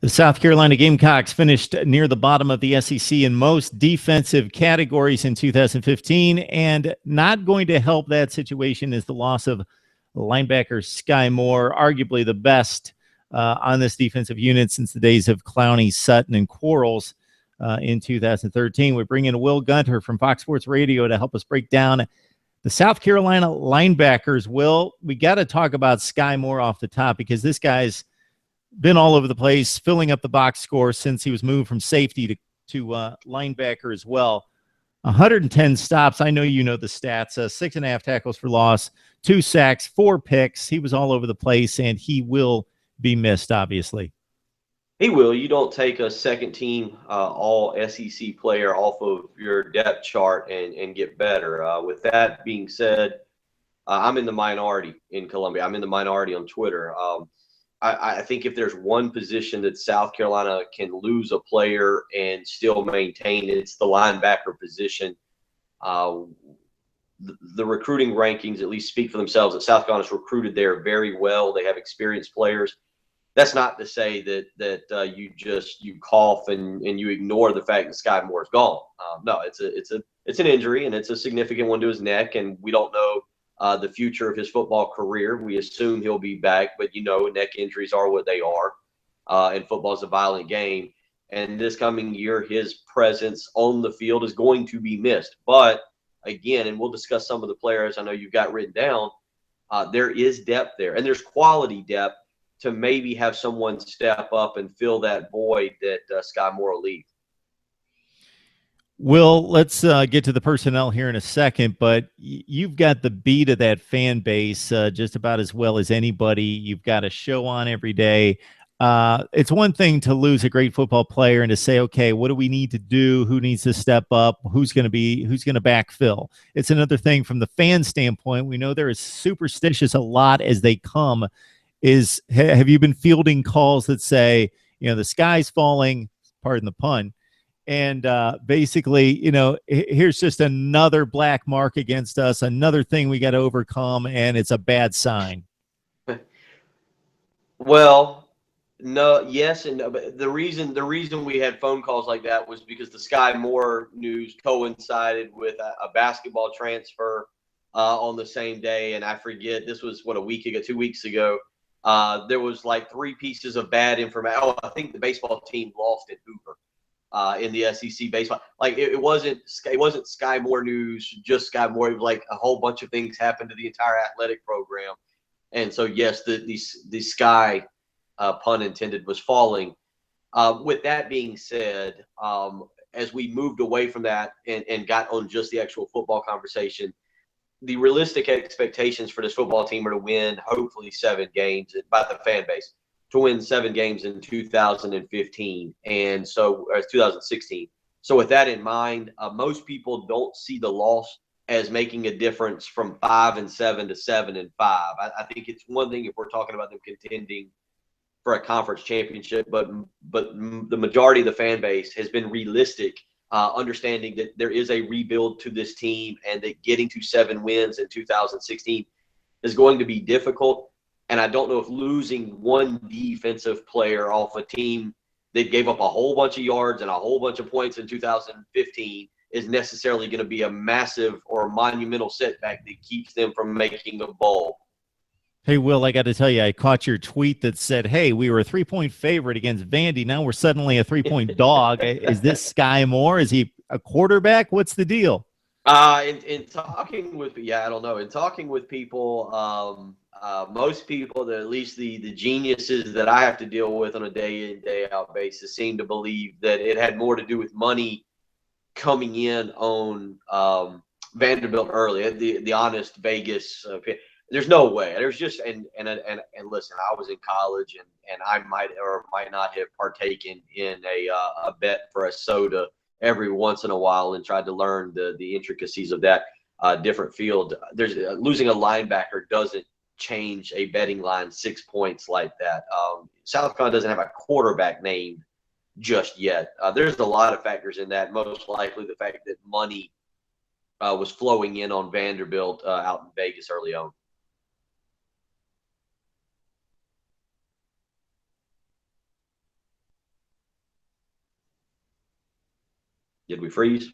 The South Carolina Gamecocks finished near the bottom of the SEC in most defensive categories in 2015, and not going to help that situation is the loss of linebacker Skai Moore, arguably the best on this defensive unit since the days of Clowney, Sutton, and Quarles in 2013. We bring in Will Gunter from Fox Sports Radio to help us break down the South Carolina linebackers. Will, we got to talk about Skai Moore off the top because this guy's been all over the place, filling up the box score since he was moved from safety to linebacker as well. 110 stops. I know you know the stats. 6.5 tackles for loss, 2 sacks, 4 picks. He was all over the place, and he will be missed, obviously. He will. You don't take a second-team all SEC player off of your depth chart and get better. With that being said, I'm in the minority in Columbia. I'm in the minority on Twitter. I think if there's one position that South Carolina can lose a player and still maintain, it's the linebacker position. The recruiting rankings at least speak for themselves. That South Carolina's recruited there very well. They have experienced players. That's not to say that you cough and you ignore the fact that Skai Moore is gone. No, it's an injury, and it's a significant one to his neck, and we don't know the future of his football career. We assume he'll be back, but neck injuries are what they are, and football is a violent game. And this coming year, his presence on the field is going to be missed. But again, and we'll discuss some of the players I know you've got written down, there is depth there, and there's quality depth to maybe have someone step up and fill that void that Skai Moore will leave. Will, let's get to the personnel here in a second, but you've got the beat of that fan base just about as well as anybody. You've got a show on every day. It's one thing to lose a great football player and to say, okay, what do we need to do? Who needs to step up? Who's going to backfill? It's another thing from the fan standpoint. We know they're as superstitious a lot as they come. Have you been fielding calls that say, the sky's falling, pardon the pun, and basically, here's just another black mark against us, another thing we got to overcome, and it's a bad sign? Well, no, yes and no. But the reason we had phone calls like that was because the Skai Moore news coincided with a basketball transfer on the same day, and I forget, this was a week ago, 2 weeks ago. There was like 3 pieces of bad information. Oh, I think the baseball team lost at Hoover. In the SEC baseball, like it wasn't Skai Moore news, just Skai Moore. It was like a whole bunch of things happened to the entire athletic program, and so yes, the sky, pun intended, was falling. With that being said, as we moved away from that and got on just the actual football conversation, the realistic expectations for this football team are to win hopefully 7 games by the fan base. To win 7 games in 2015 and so 2016. So with that in mind, most people don't see the loss as making a difference from 5-7 to 7-5. I think it's one thing if we're talking about them contending for a conference championship, but the majority of the fan base has been realistic, understanding that there is a rebuild to this team and that getting to 7 wins in 2016 is going to be difficult. And I don't know if losing one defensive player off a team that gave up a whole bunch of yards and a whole bunch of points in 2015 is necessarily going to be a massive or monumental setback that keeps them from making a bowl. Hey, Will, I got to tell you, I caught your tweet that said, hey, we were a 3-point favorite against Vandy. Now we're suddenly a 3-point dog. Is this Skai Moore? Is he a quarterback? What's the deal? In talking with, I don't know. In talking with people, most people, at least the geniuses that I have to deal with on a day in, day out basis, seem to believe that it had more to do with money coming in on Vanderbilt early. The honest Vegas, there's no way. There's just and listen, I was in college and I might or might not have partaken in a bet for a soda every once in a while and tried to learn the intricacies of that different field. There's losing a linebacker doesn't change a betting line 6 points like that. South Carolina doesn't have a quarterback named just yet. There's a lot of factors in that. Most likely the fact that money was flowing in on Vanderbilt out in Vegas early on. Did we freeze?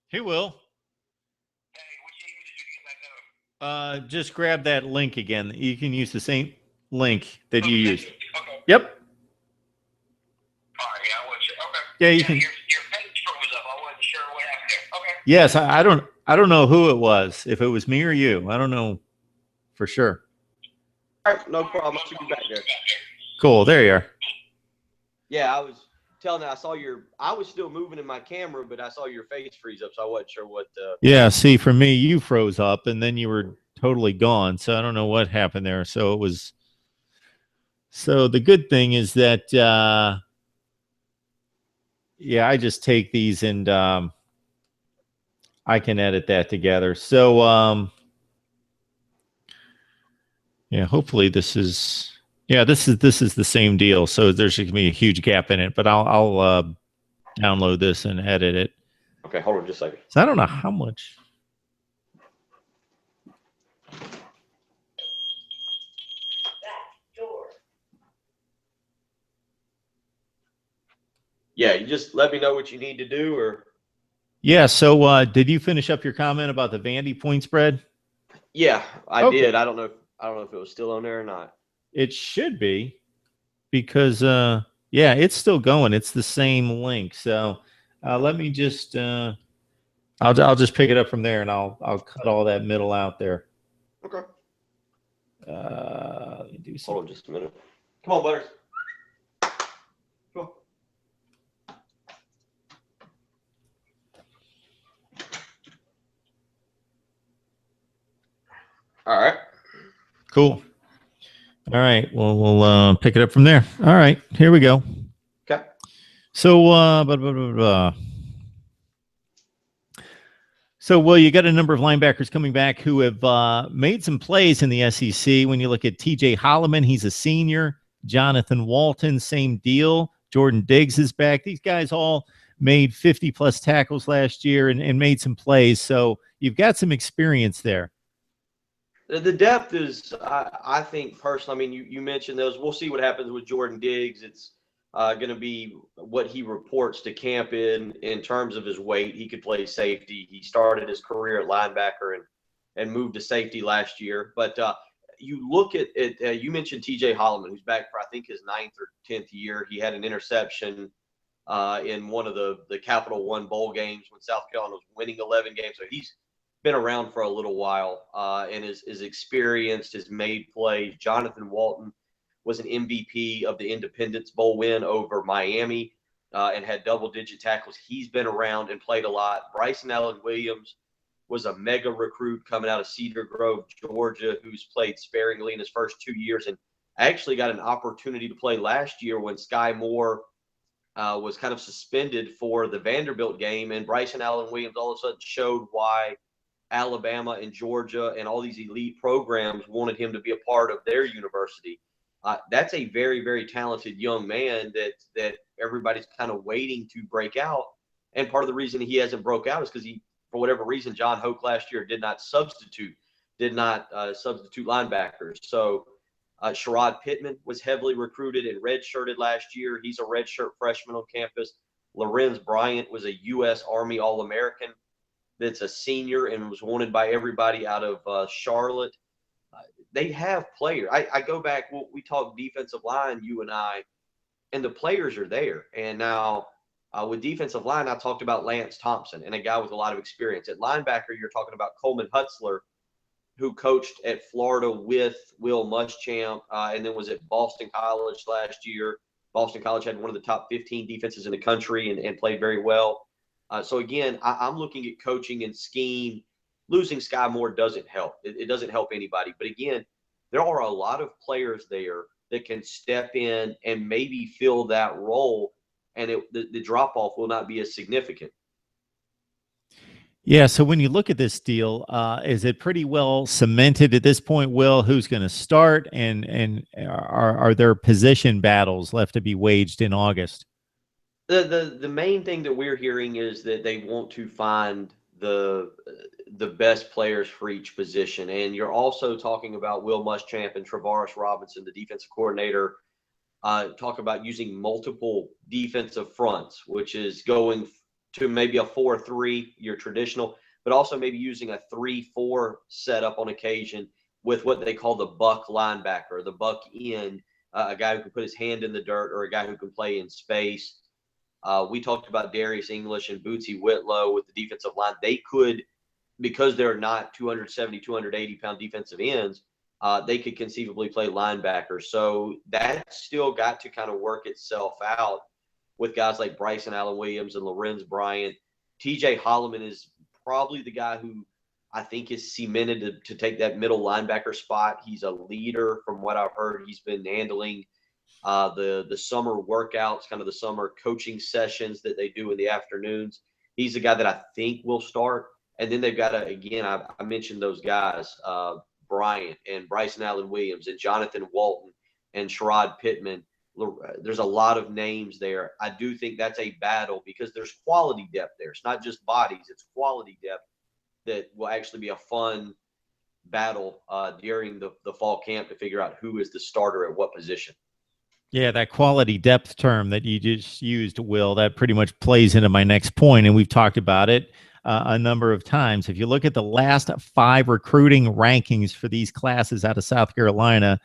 He will. Just grab that link again. You can use the same link that you used. Okay. Yep. All right. Yeah, I wasn't sure. Okay. Yeah, you can. Your page froze up. I wasn't sure what happened there. Okay. Yes, I don't know who it was. If it was me or you, I don't know for sure. All right, no problem. I should be back there. Cool. There you are. Yeah, I was telling I saw I was still moving in my camera, but I saw your face freeze up, so I wasn't sure what. Yeah. See, for me, you froze up and then you were totally gone. So I don't know what happened there. So it was. So the good thing is that, yeah, I just take these and I can edit that together. So, yeah, hopefully this is, yeah, this is the same deal. So there's going to be a huge gap in it, but I'll download this and edit it. Okay, hold on just a second. So I don't know how much. Yeah, you just let me know what you need to do, or. Yeah. So did you finish up your comment about the Vandy point spread? Yeah, I Okay. did. I don't know if it was still on there or not. It should be because, yeah, it's still going. It's the same link. So let me just, I'll just pick it up from there and I'll cut all that middle out there. Okay. Let me do some. Hold on just a minute. Come on, Butters. Come on. All right. Cool. All right. Well, we'll pick it up from there. All right. Here we go. So, blah, blah, blah, blah. So, well, you got a number of linebackers coming back who have made some plays in the SEC. When you look at TJ Holloman, he's a senior. Jonathan Walton, same deal. Jordan Diggs is back. These guys all made 50-plus tackles last year and made some plays. So you've got some experience there. The depth is, I think, personally, I mean, you mentioned those. We'll see what happens with Jordan Diggs. It's going to be what he reports to camp in terms of his weight. He could play safety. He started his career at linebacker and moved to safety last year. But you look at it, you mentioned TJ Holloman, who's back for, I think, his 9th or 10th year. He had an interception in one of the Capital One Bowl games when South Carolina was winning 11 games. So he's been around for a little while and is experienced, has made plays. Jonathan Walton was an MVP of the Independence Bowl win over Miami and had double-digit tackles. He's been around and played a lot. Bryson Allen Williams was a mega recruit coming out of Cedar Grove, Georgia, who's played sparingly in his first 2 years and actually got an opportunity to play last year when Skai Moore was kind of suspended for the Vanderbilt game, and Bryson Allen Williams all of a sudden showed why Alabama and Georgia and all these elite programs wanted him to be a part of their university. That's a very, very talented young man that everybody's kind of waiting to break out. And part of the reason he hasn't broke out is because for whatever reason, John Hoke last year did not substitute linebackers. So Sherrod Pittman was heavily recruited and redshirted last year. He's a redshirt freshman on campus. Lorenz Bryant was a U.S. Army All-American that's a senior and was wanted by everybody out of Charlotte. They have players. I go back, we talked defensive line, you and I, and the players are there. And now with defensive line, I talked about Lance Thompson and a guy with a lot of experience. At linebacker, you're talking about Coleman Hutzler, who coached at Florida with Will Muschamp and then was at Boston College last year. Boston College had one of the top 15 defenses in the country and played very well. So, again, I'm looking at coaching and scheme. Losing Skai Moore doesn't help. It doesn't help anybody. But, again, there are a lot of players there that can step in and maybe fill that role, and the drop-off will not be as significant. Yeah, so when you look at this deal, is it pretty well cemented at this point, Will, who's going to start, and are there position battles left to be waged in August? The main thing that we're hearing is that they want to find the best players for each position. And you're also talking about Will Muschamp and Travaris Robinson, the defensive coordinator, talk about using multiple defensive fronts, which is going to maybe a 4-3, your traditional, but also maybe using a 3-4 setup on occasion with what they call the buck linebacker, the buck end, a guy who can put his hand in the dirt or a guy who can play in space. We talked about Darius English and Bootsy Whitlow with the defensive line. They could, because they're not 270, 280-pound defensive ends, they could conceivably play linebackers. So that's still got to kind of work itself out with guys like Bryson Allen Williams and Lorenz Bryant. TJ Holloman is probably the guy who I think is cemented to take that middle linebacker spot. He's a leader from what I've heard. He's been handling the summer workouts, kind of the summer coaching sessions that they do in the afternoons. He's the guy that I think will start. And then they've got I mentioned those guys, Bryant and Bryson Allen Williams and Jonathan Walton and Sherrod Pittman. There's a lot of names there. I do think that's a battle because there's quality depth there. It's not just bodies, it's quality depth that will actually be a fun battle during the fall camp to figure out who is the starter at what position. Yeah, that quality depth term that you just used, Will, that pretty much plays into my next point, and we've talked about it a number of times. If you look at the last 5 recruiting rankings for these classes out of South Carolina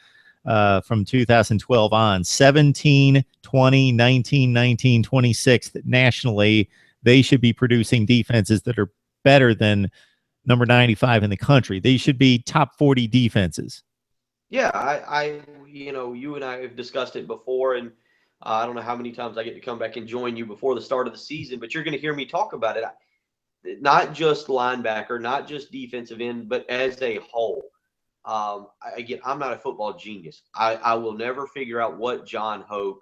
from 2012 on, 17, 20, 19, 19, 26th nationally, they should be producing defenses that are better than number 95 in the country. They should be top 40 defenses. Yeah, you and I have discussed it before, and I don't know how many times I get to come back and join you before the start of the season, but you're going to hear me talk about it. Not just linebacker, not just defensive end, but as a whole. Again, I'm not a football genius. I will never figure out what John Hoke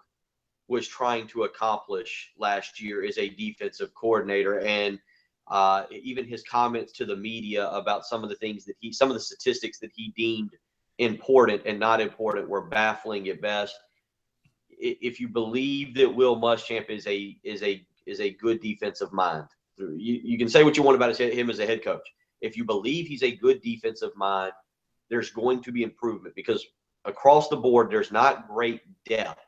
was trying to accomplish last year as a defensive coordinator. And even his comments to the media about some of the things that some of the statistics that he deemed important and not important were baffling at best. If you believe that Will Muschamp is a good defensive mind, you can say what you want about him as a head coach. If you believe he's a good defensive mind, there's going to be improvement, because across the board there's not great depth.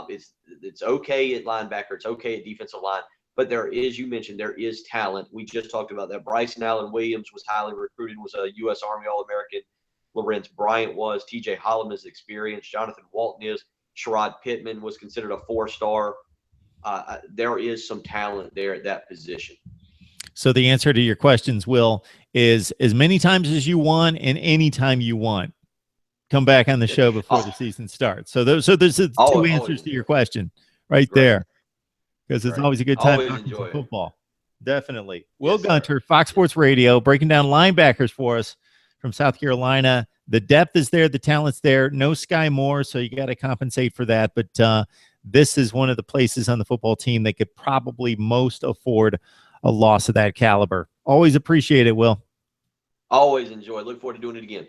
It's okay at linebacker, it's okay at defensive line, but there is, you mentioned, there is talent. We just talked about that. Bryson Allen Williams was highly recruited, was a U.S. Army All-American. Lawrence Bryant was. T.J. Holloman is experienced. Jonathan Walton is. Sherrod Pittman was considered a 4-star. There is some talent there at that position. So the answer to your questions, Will, is as many times as you want and any time you want. Come back on the show before the season starts. So there's two answers to your question right there, because it's always a good time talking some football. Definitely. Will Gunter, Fox Sports Radio, breaking down linebackers for us from South Carolina. The depth is there, the talent's there. No Skai Moore, so you got to compensate for that. But this is one of the places on the football team that could probably most afford a loss of that caliber. Always appreciate it, Will. Always enjoy. Look forward to doing it again.